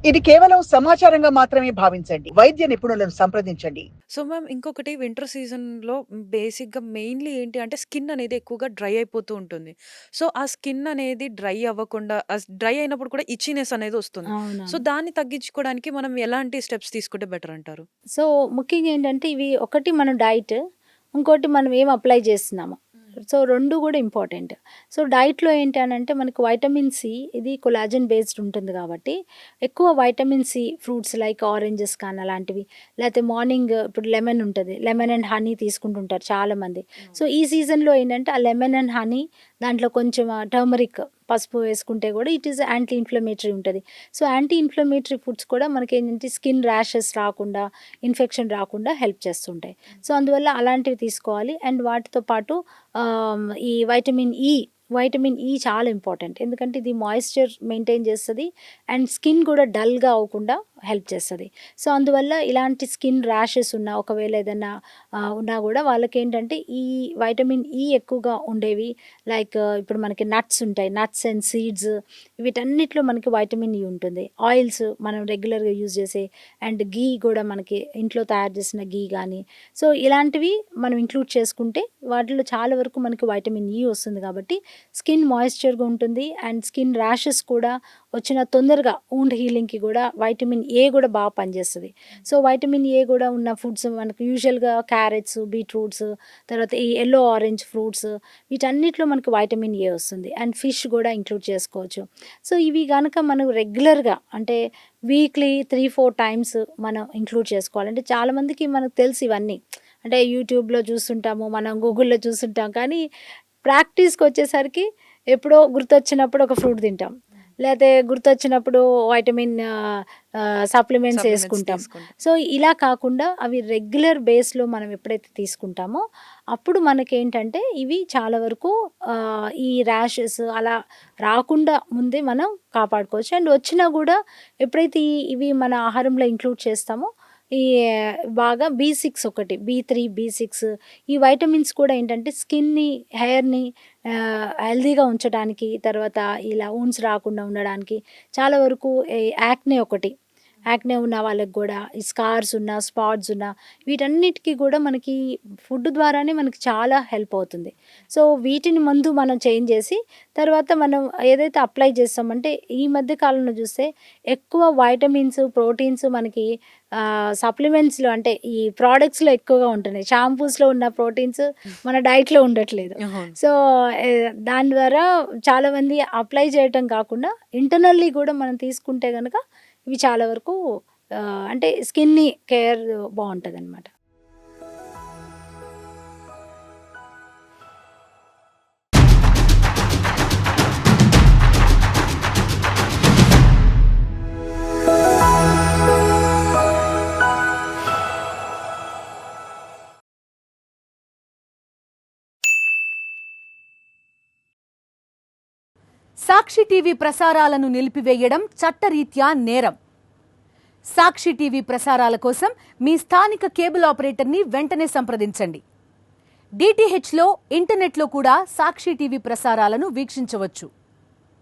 ఇది కేవలం సమాచారంగా మాత్రమే భావించండి. వైద్య నిపుణులను సంప్రదించండి. సో, మ్యామ్ ఇంకొకటి వింటర్ సీజన్‌లో బేసిక్‌గా మెయిన్‌లీ ఏంటి అంటే స్కిన్ అనేది ఎక్కువగా డ్రై అయిపోతూ ఉంటుంది. సో, ఆ స్కిన్ అనేది డ్రై అవ్వకుండా డ్రై అయినప్పుడు కూడా ఇచ్చింెస్ అనేది వస్తుంది. సో, అవునవును. దాన్ని తగ్గించుకోవడానికి మనం ఎలాంటి స్టెప్స్ తీసుకుంటే బెటర్ అంటారు? సో, ముఖ్యంగా ఏంటంటే ఇవి ఒకటి మన డైట్, ఇంకోటి మనం ఏం అప్లై చేస్తున్నాము. సో, 2 కూడా ఇంపార్టెంట్. సో, డైట్‌లో ఏంటి అనంటే మనకు వైటమిన్ సి ఇది కొలాజన్ బేస్డ్ ఉంటుంది కాబట్టి, ఎక్కువ vitamin C fruits like oranges కానీ అలాంటివి, లేతే మార్నింగ్ ఇప్పుడు లెమన్ ఉంటది. లెమన్ అండ్ హనీ తీసుకుంటుంటారు చాలామంది. సో, ఈ సీజన్‌లో ఏంటంటే ఆ లెమన్ అండ్ హనీ దాంట్లో కొంచెం టర్మరిక్ పసుపు వేసుకుంటే కూడా ఇట్ ఈస్ యాంటీ ఇన్‌ఫ్లమేటరీ ఉంటది. సో, యాంటీ ఇన్‌ఫ్లమేటరీ ఫుడ్స్ కూడా మనకేంటంటే స్కిన్ ర్యాషెస్ రాకుండా, ఇన్ఫెక్షన్ రాకుండా హెల్ప్ చేస్తుంటాయి. సో, అందువల్ల అలాంటివి తీసుకోవాలి. అండ్ వాటితో పాటు ఈ వైటమిన్ ఈ చాలా ఇంపార్టెంట్. ఎందుకంటే ఇది మాయిశ్చర్ మెయింటైన్ చేస్తది. అండ్ స్కిన్ కూడా డల్‌గా అవ్వకుండా హెల్ప్ చేస్తది. సో, అందువల్ల ఇలాంటి స్కిన్ ర్యాషెస్ ఉన్నా ఒకవేళ ఏదన్నా ఉన్నా కూడా వాళ్ళకేంటంటే ఈ వైటమిన్ ఈ ఎక్కువగా ఉండేవి లైక్ ఇప్పుడు మనకి నట్స్ ఉంటాయి. నట్స్ అండ్ సీడ్స్ వీటన్నిటిలో మనకి వైటమిన్ ఈ ఉంటుంది. ఆయిల్స్ మనం రెగ్యులర్‌గా యూజ్ చేసే అండ్ ఘీ కూడా మనకి ఇంట్లో తయారు చేసిన ఘీ గానీ, సో, ఇలాంటివి మనం ఇంక్లూడ్ చేసుకుంటే వాటిలో చాలా వరకు మనకి వైటమిన్ ఈ వస్తుంది కాబట్టి స్కిన్ మాయిశ్చర్‌గా ఉంటుంది. అండ్ స్కిన్ ర్యాషెస్ కూడా వచ్చిన తొందరగా వూండ్ హీలింగ్‌కి కూడా వైటమిన్ ఏ కూడా బాగా పనిచేస్తది. సో, వైటమిన్ ఏ కూడా ఉన్న ఫుడ్స్ మనకు యూజువల్‌గా క్యారెట్స్, బీట్రూట్స్, తర్వాత ఈ యెల్లో ఆరెంజ్ ఫ్రూట్స్ వీటన్నిటిలో మనకు వైటమిన్ ఏ వస్తుంది. అండ్ ఫిష్ కూడా ఇంక్లూడ్ చేసుకోవచ్చు. సో, ఇవి గనక మనం రెగ్యులర్‌గా అంటే వీక్లీ 3, 4 టైమ్స్ మనం ఇంక్లూడ్ చేసుకోవాలి. అంటే చాలామందికి మనకు తెలుసు ఇవన్నీ. అంటే యూట్యూబ్‌లో చూస్తుంటాము, మనం గూగుల్‌లో చూస్తుంటాం. కానీ ప్రాక్టీస్‌కొచ్చేసరికి ఎప్పుడో గుర్తొచ్చినప్పుడు ఒక ఫ్రూట్ తింటాం. లేతే గుర్తొచ్చినప్పుడు వైటమిన్ సప్లిమెంట్స్ యేసుకుంటాం. తీసుకుంటాం. సో, ఇలా కాకుండా అవి రెగ్యులర్ బేస్‌లో మనం ఎప్పుడైతే తీసుకుంటామో అప్పుడు మనకేంటంటే ఇవి చాలా వరకు ఈ ర్యాషెస్ అలా రాకుండా ముందే మనం కాపాడుకోవచ్చు. అండ్ వచ్చినా కూడా ఎప్పుడైతే ఇవి మన ఆహారంలో ఇంక్లూడ్ చేస్తామో ఈ బాగా బి6 ఒకటి, బి3, బి6 ఈ వైటమిన్స్ కూడా ఏంటంటే స్కిన్‌ని, హెయిర్‌ని హెల్తీగా ఉంచడానికి, తర్వాత ఇలా వూండ్స్ రాకుండా ఉండడానికి చాలా వరకు యాక్నే ఒకటి. యాక్నే ఉన్న వాళ్ళకి గూడా ఈ స్కార్స్ ఉన్న, స్పాట్స్ ఉన్న వీటన్నిటికి కూడా మనకి ఫుడ్ ద్వారానే మనకి చాలా హెల్ప్ అవుతుంది. సో, వీటిని ముందు మనం చేంజ్ చేసి తర్వాత మనం ఏదైతే అప్లై చేస్తామంటే ఈ మధ్య కాలంలో చూస్తే ఎక్కువ వైటమిన్స్, ప్రోటీన్స్ మనకి సప్లిమెంట్స్‌లో అంటే ఈ ప్రొడక్ట్స్‌లో ఎక్కువగా ఉంటున్నాయి. షాంపూస్‌లో ఉన్న ప్రోటీన్స్ మన డైట్‌లో ఉండట్లేదు. అవును. సో, దాని ద్వారా చాలామంది అప్లై చేయటం కాకుండా ఇంటర్నల్లీ కూడా మనం తీసుకుంటే గనక ఇవి చాలా వరకు అంటే స్కిన్‌ని కేర్ బావుంటదనమాట. సాక్షి టీవీ ప్రసారాలను నిలిపివేయడం చట్టరీత్యా నేరం. సాక్షి టీవీ ప్రసారాల కోసం మీ స్థానిక కేబుల్ ఆపరేటర్ని వెంటనే సంప్రదించండి. DTHలో, ఇంటర్నెట్లో కూడా సాక్షి టీవీ ప్రసారాలను వీక్షించవచ్చు.